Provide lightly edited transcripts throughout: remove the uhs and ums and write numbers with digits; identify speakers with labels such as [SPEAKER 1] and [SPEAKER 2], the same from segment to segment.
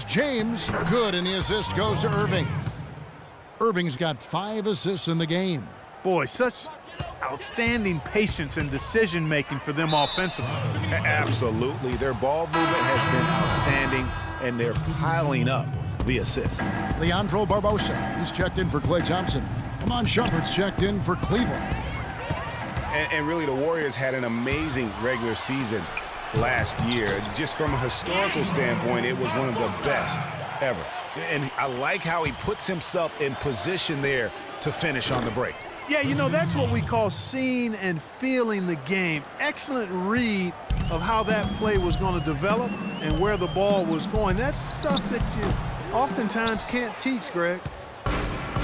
[SPEAKER 1] Here's James. Good, and the assist goes to Irving. Irving's got 5 assists in the game.
[SPEAKER 2] Boy, such outstanding patience and decision-making for them offensively.
[SPEAKER 3] Absolutely. Their ball movement has been outstanding, and they're piling up the assists.
[SPEAKER 1] Leandro Barbosa. He's checked in for Klay Thompson. Amon Shumpert's checked in for Cleveland.
[SPEAKER 3] And really, the Warriors had an amazing regular season last year. Just from a historical standpoint, it was one of the best ever. And I like how he puts himself in position there to finish on the break.
[SPEAKER 2] Yeah, you know, that's what we call seeing and feeling the game. Excellent read of how that play was going to develop and where the ball was going. That's stuff that you oftentimes can't teach, Greg.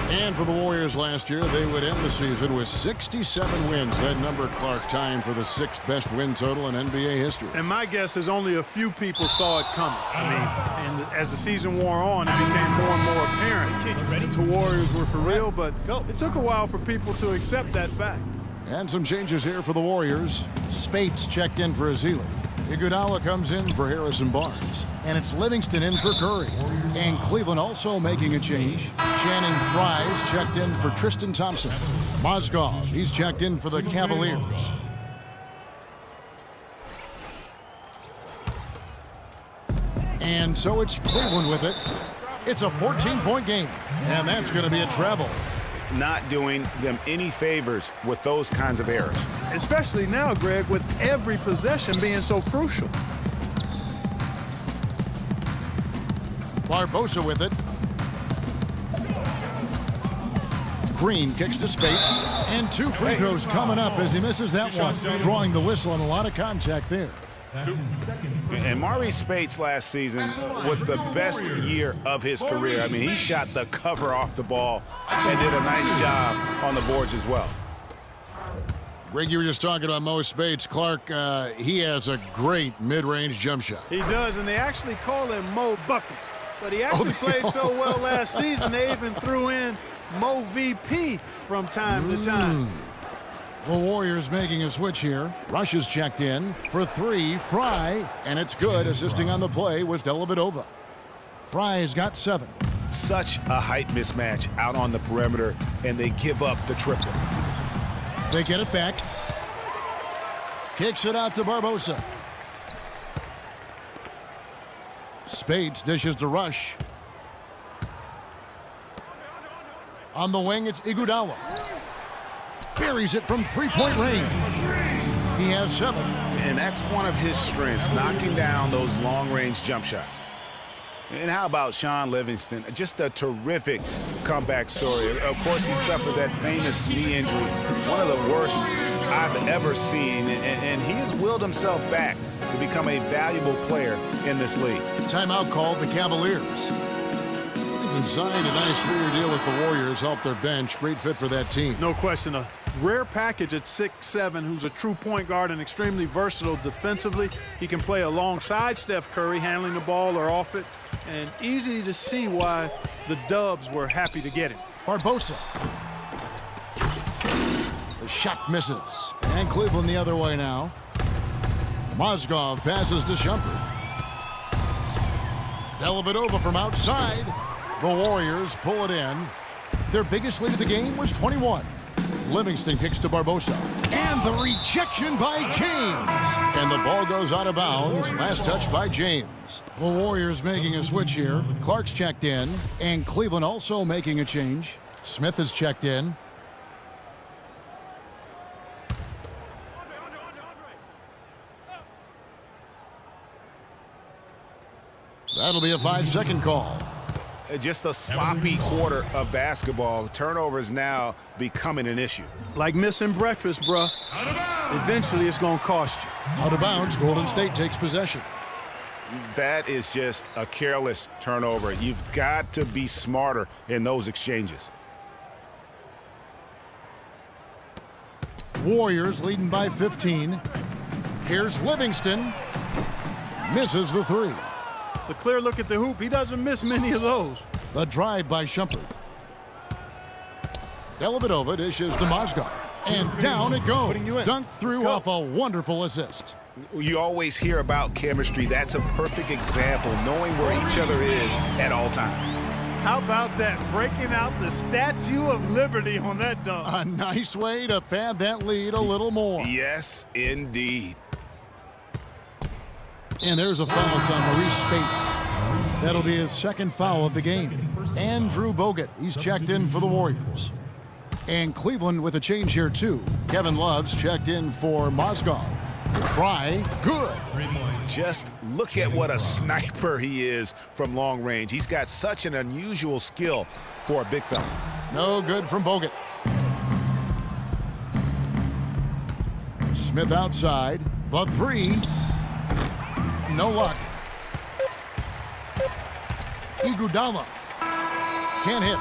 [SPEAKER 1] And for the Warriors last year, they would end the season with 67 wins. That number, Clark, tying for the 6th best win total in NBA history.
[SPEAKER 2] And my guess is only a few people saw it coming. I mean, and as the season wore on, it became more and more apparent the Warriors were for real, but it took a while for people to accept that fact.
[SPEAKER 1] And some changes here for the Warriors. Spates checked in for Azili. Iguodala comes in for Harrison Barnes. And it's Livingston in for Curry. And Cleveland also making a change. Channing Frye's checked in for Tristan Thompson. Mozgov, he's checked in for the Cavaliers. And so it's Cleveland with it. It's a 14-point game. And that's going to be a travel.
[SPEAKER 3] Not doing them any favors with those kinds of errors.
[SPEAKER 2] Especially now, Greg, with every possession being so crucial.
[SPEAKER 1] Barbosa with it. Green kicks to Spates. And 2 free throws coming up as he misses that one. Drawing the whistle and a lot of contact there.
[SPEAKER 3] And Maurice Spates last season with the best year of his career. I mean, he shot the cover off the ball and did a nice job on the boards as well.
[SPEAKER 1] Greg, you were just talking about Mo Spates. Clark, he has a great mid-range jump shot.
[SPEAKER 2] He does, and they actually call him Mo Buckets. But he actually played so well last season, they even threw in Mo VP from time to time.
[SPEAKER 1] The Warriors making a switch here. Rush is checked in for 3. Fry, and it's good. Assisting on the play was Dellavedova. Fry's got 7.
[SPEAKER 3] Such a height mismatch out on the perimeter, and they give up the triple.
[SPEAKER 1] They get it back. Kicks it out to Barbosa. Spates dishes to Rush. On the wing, it's Iguodala. Buries it from 3-point range. He has 7.
[SPEAKER 3] And that's one of his strengths, knocking down those long-range jump shots. And how about Sean Livingston? Just a terrific comeback story. Of course, he suffered that famous knee injury, one of the worst I've ever seen. And he has willed himself back to become a valuable player in this league.
[SPEAKER 1] Timeout called the Cavaliers. Livingston signed a nice 3-year deal with the Warriors, helped their bench. Great fit for that team.
[SPEAKER 2] No question. A rare package at 6'7", who's a true point guard and extremely versatile defensively. He can play alongside Steph Curry, handling the ball or off it. And easy to see why the Dubs were happy to get him.
[SPEAKER 1] Barbosa. The shot misses. And Cleveland the other way now. Mozgov passes to Shumpert. Dellavedova from outside. The Warriors pull it in. Their biggest lead of the game was 21. Livingston kicks to Barbosa. And the rejection by James. And the ball goes out of bounds. Last touch by James. The Warriors making a switch here. Clark's checked in. And Cleveland also making a change. Smith is checked in. That'll be a 5-second call.
[SPEAKER 3] Just a sloppy quarter of basketball. Turnovers now becoming an issue.
[SPEAKER 2] Like missing breakfast, bruh. Eventually, it's going to cost you.
[SPEAKER 1] Out of bounds, Golden State takes possession.
[SPEAKER 3] That is just a careless turnover. You've got to be smarter in those exchanges.
[SPEAKER 1] Warriors leading by 15. Here's Livingston. Misses the 3.
[SPEAKER 2] The clear look at the hoop. He doesn't miss many of those.
[SPEAKER 1] The drive by Shumpert. Dellavedova dishes to Mozgov. And down it goes. Dunked through off a wonderful assist.
[SPEAKER 3] You always hear about chemistry. That's a perfect example, knowing where each other is at all times.
[SPEAKER 2] How about that, breaking out the Statue of Liberty on that dunk?
[SPEAKER 1] A nice way to pad that lead a little more.
[SPEAKER 3] Yes, indeed.
[SPEAKER 1] And there's a foul. It's on Maurice Spates. That'll be his second foul of the game. Andrew Bogut, he's checked in for the Warriors. And Cleveland with a change here, too. Kevin Love's checked in for Mozgov. Fry, good.
[SPEAKER 3] Just look at what a sniper he is from long range. He's got such an unusual skill for a big fella.
[SPEAKER 1] No good from Bogut. Smith outside. The three. No luck. Iguodala can't hit.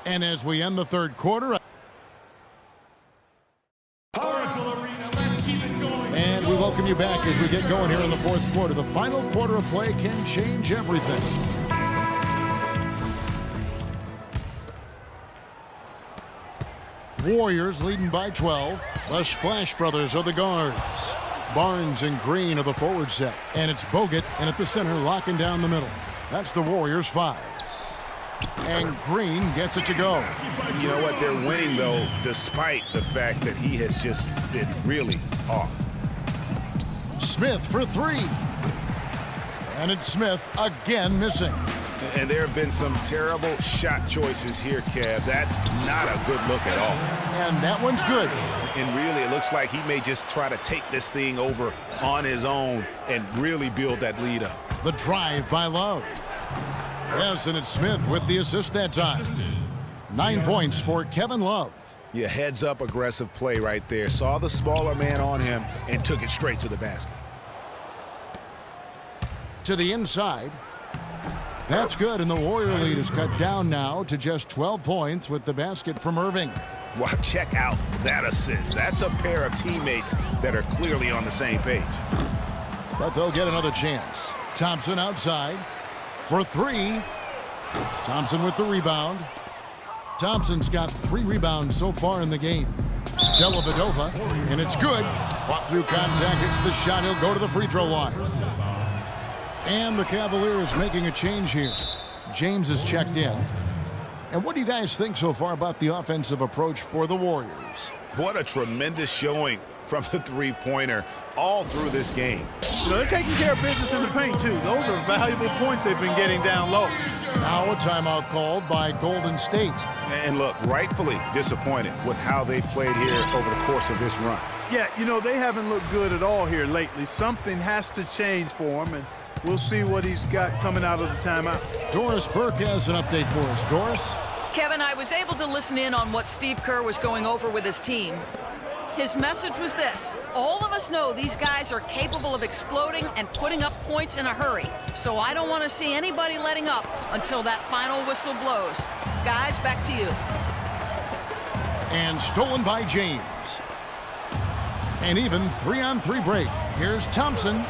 [SPEAKER 1] And as we end the third quarter, and we welcome you back as we get going here in the fourth quarter. The final quarter of play can change everything. Warriors leading by 12. The Splash Brothers are the guards. Barnes and Green are the forward set. And it's Bogut in at the center, locking down the middle. That's the Warriors' 5. And Green gets it to go.
[SPEAKER 3] You know what? They're winning, though, despite the fact that he has just been really off.
[SPEAKER 1] Smith for three. And it's Smith again missing.
[SPEAKER 3] And there have been some terrible shot choices here, Kev. That's not a good look at all.
[SPEAKER 1] And that one's good.
[SPEAKER 3] And really, it looks like he may just try to take this thing over on his own and really build that lead up.
[SPEAKER 1] The drive by Love. Yes, and it's Smith with the assist that time. 9 points for Kevin Love.
[SPEAKER 3] Yeah, heads-up aggressive play right there. Saw the smaller man on him and took it straight to the basket.
[SPEAKER 1] To the inside. That's good, and the Warrior lead is cut down now to just 12 points with the basket from Irving.
[SPEAKER 3] Wow, check out that assist. That's a pair of teammates that are clearly on the same page.
[SPEAKER 1] But they'll get another chance. Thompson outside for three. Thompson with the rebound. Thompson's got 3 rebounds so far in the game. Dellavedova, and it's good. Fought through contact, hits the shot. He'll go to the free throw line. And the Cavaliers making a change here. James is checked in. And what do you guys think so far about the offensive approach for the Warriors?
[SPEAKER 3] What a tremendous showing from the three-pointer all through this game.
[SPEAKER 2] You know, they're taking care of business in the paint, too. Those are valuable points they've been getting down low.
[SPEAKER 1] Now a timeout called by Golden State.
[SPEAKER 3] And look, rightfully disappointed with how they played here over the course of this run.
[SPEAKER 2] Yeah, you know, they haven't looked good at all here lately. Something has to change for them, and we'll see what he's got coming out of the timeout.
[SPEAKER 1] Doris Burke has an update for us. Doris?
[SPEAKER 4] Kevin, I was able to listen in on what Steve Kerr was going over with his team. His message was this: all of us know these guys are capable of exploding and putting up points in a hurry. So I don't want to see anybody letting up until that final whistle blows. Guys, back to you.
[SPEAKER 1] And stolen by James. An even 3-on-3 break. Here's Thompson.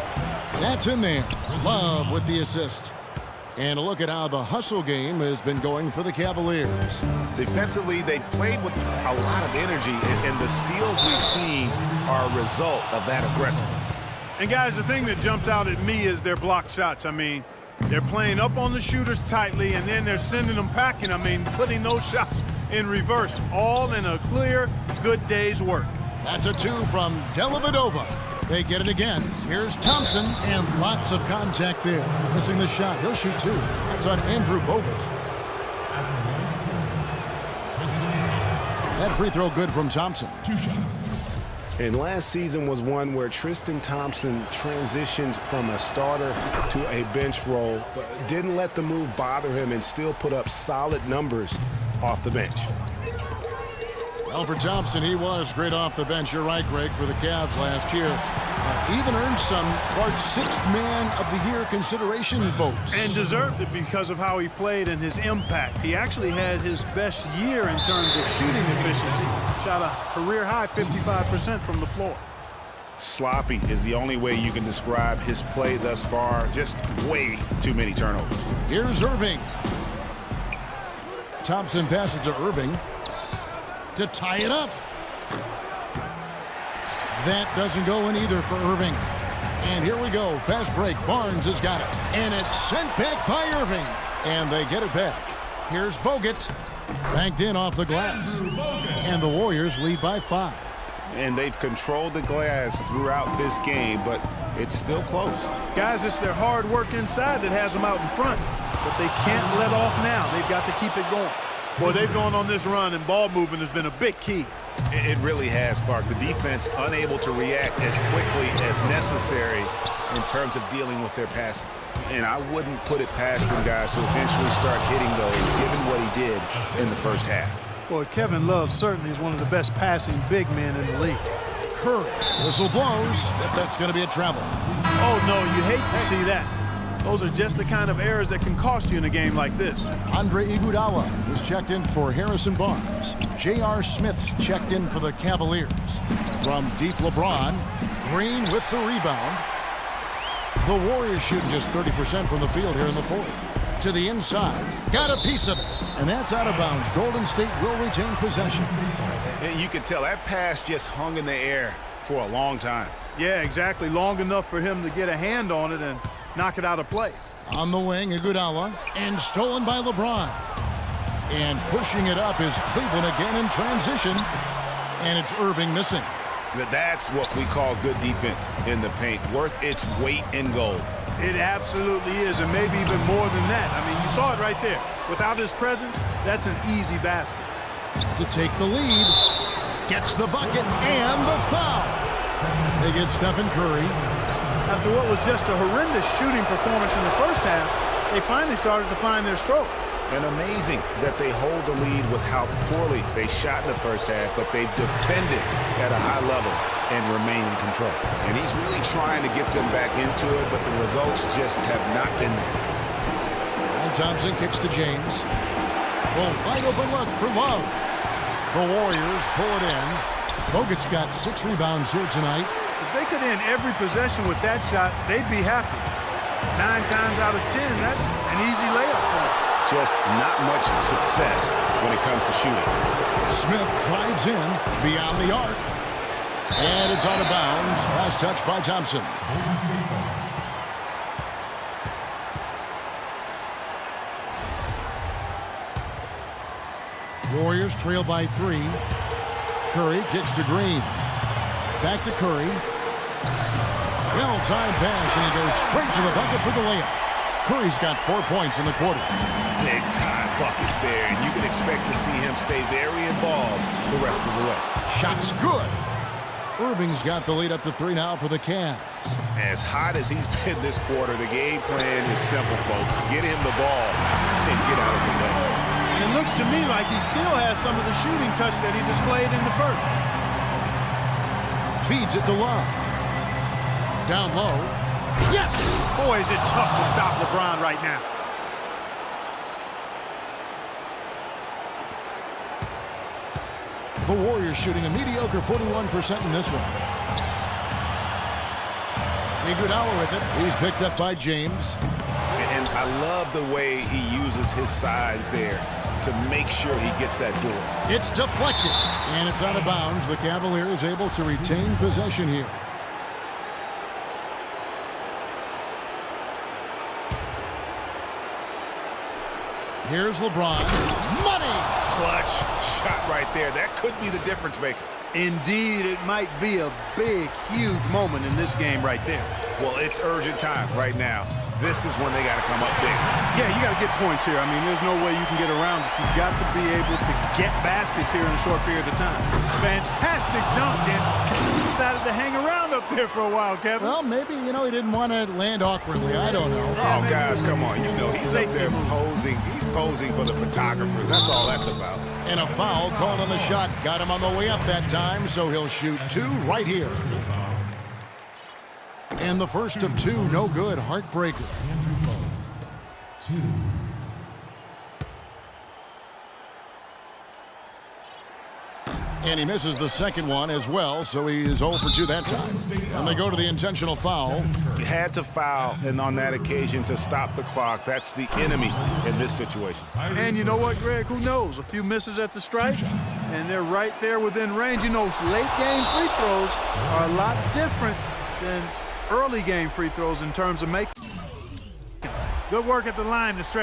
[SPEAKER 1] That's in there. Love with the assist. And a look at how the hustle game has been going for the Cavaliers.
[SPEAKER 3] Defensively, they played with a lot of energy, and the steals we've seen are a result of that aggressiveness.
[SPEAKER 2] And, guys, the thing that jumps out at me is their block shots. I mean, they're playing up on the shooters tightly, and then they're sending them packing. I mean, putting those shots in reverse, all in a clear, good day's work.
[SPEAKER 1] That's a 2 from Dellavedova. They get it again. Here's Thompson, and lots of contact there. Missing the shot. He'll shoot 2. That's on Andrew Bogut. That free throw good from Thompson.
[SPEAKER 5] 2 shots.
[SPEAKER 3] And last season was one where Tristan Thompson transitioned from a starter to a bench role. Didn't let the move bother him and still put up solid numbers off the bench.
[SPEAKER 1] Well, for Thompson, he was great off the bench. You're right, Greg, for the Cavs last year. Even earned some Clark's 6th Man of the Year consideration votes.
[SPEAKER 2] And deserved it because of how he played and his impact. He actually had his best year in terms of shooting efficiency. Shot a career-high 55% from the floor.
[SPEAKER 3] Sloppy is the only way you can describe his play thus far. Just way too many turnovers.
[SPEAKER 1] Here's Irving. Thompson passes to Irving to tie it up. That doesn't go in either for Irving. And here we go. Fast break. Barnes has got it. And it's sent back by Irving. And they get it back. Here's Bogut. Banked in off the glass. And the Warriors lead by 5.
[SPEAKER 3] And they've controlled the glass throughout this game, but it's still close.
[SPEAKER 2] Guys, it's their hard work inside that has them out in front. But they can't let off now. They've got to keep it going. Boy, they've gone on this run, and ball movement has been a big key.
[SPEAKER 3] It really has, Clark. The defense unable to react as quickly as necessary in terms of dealing with their passing. And I wouldn't put it past them, guys, to eventually start hitting those, given what he did in the first half.
[SPEAKER 2] Boy, Kevin Love certainly is one of the best passing big men in the league.
[SPEAKER 1] Curry. Whistle blows. That's going to be a travel.
[SPEAKER 2] Oh, no, you hate to see that. Those are just the kind of errors that can cost you in a game like this.
[SPEAKER 1] Andre Iguodala is checked in for Harrison Barnes. J.R. Smith's checked in for the Cavaliers. From deep, LeBron. Green with the rebound. The Warriors shooting just 30% from the field here in the fourth. To the inside. Got a piece of it. And that's out of bounds. Golden State will retain possession.
[SPEAKER 3] And you can tell that pass just hung in the air for a long time.
[SPEAKER 2] Yeah, exactly. Long enough for him to get a hand on it and knock it out of play.
[SPEAKER 1] On the wing, Iguodala. And stolen by LeBron. And pushing it up is Cleveland again in transition. And it's Irving missing.
[SPEAKER 3] That's what we call good defense in the paint. Worth its weight in gold.
[SPEAKER 2] It absolutely is, and maybe even more than that. I mean, you saw it right there. Without his presence, that's an easy basket.
[SPEAKER 1] To take the lead. Gets the bucket and the foul. They get Stephen Curry.
[SPEAKER 2] After what was just a horrendous shooting performance in the first half, they finally started to find their stroke.
[SPEAKER 3] And amazing that they hold the lead with how poorly they shot in the first half, but they've defended at a high level and remain in control. And he's really trying to get them back into it, but the results just have not been there.
[SPEAKER 1] And Thompson kicks to James. Well, wide open look for Love. The Warriors pull it in. Bogut's got 6 rebounds here tonight.
[SPEAKER 2] If they could end every possession with that shot, they'd be happy. 9 times out of 10, that's an easy layup for them.
[SPEAKER 3] Just not much success when it comes to shooting.
[SPEAKER 1] Smith drives in beyond the arc. And it's out of bounds. Last touch by Thompson. Warriors trail by 3. Curry kicks to Green. Back to Curry. Well-timed pass, and he goes straight to the bucket for the layup. Curry's got 4 points in the quarter.
[SPEAKER 3] Big-time bucket there, and you can expect to see him stay very involved the rest of the way.
[SPEAKER 1] Shot's good. Irving's got the lead up to 3 now for the Cavs.
[SPEAKER 3] As hot as he's been this quarter, the game plan is simple, folks. Get him the ball and get out of the way.
[SPEAKER 2] And it looks to me like he still has some of the shooting touch that he displayed in the first.
[SPEAKER 1] Feeds it to Love. Down low. Yes!
[SPEAKER 2] Boy, is it tough to stop LeBron right now.
[SPEAKER 1] The Warriors shooting a mediocre 41% in this one. Iguodala with it. He's picked up by James.
[SPEAKER 3] And I love the way he uses his size there to make sure he gets that door.
[SPEAKER 1] It's deflected, and it's out of bounds. The Cavaliers able to retain possession here. Here's LeBron. Money!
[SPEAKER 3] Clutch shot right there. That could be the difference maker.
[SPEAKER 2] Indeed, it might be a big, huge moment in this game right there.
[SPEAKER 3] Well, it's urgent time right now. This is when they got to come up big.
[SPEAKER 2] Yeah, you got to get points here. I mean, there's no way you can get around it. You've got to be able to get baskets here in a short period of time. Fantastic dunk, and he decided to hang around up there for a while, Kevin.
[SPEAKER 1] Well, maybe, he didn't want to land awkwardly. I don't know.
[SPEAKER 3] Oh, guys, come on. He's up there posing. He's posing for the photographers. That's all that's about.
[SPEAKER 1] And a foul called on the shot. Got him on the way up that time, so he'll shoot 2 right here. And the first of 2, no good. Heartbreaker. 2. And he misses the second one as well, so he is 0 for 2 that time. And they go to the intentional foul.
[SPEAKER 3] He had to foul, and on that occasion to stop the clock. That's the enemy in this situation.
[SPEAKER 2] And you know what, Greg? Who knows? A few misses at the stripe, and they're right there within range. You know, late game free throws are a lot different than early game free throws in terms of making. Good work at the line to straight.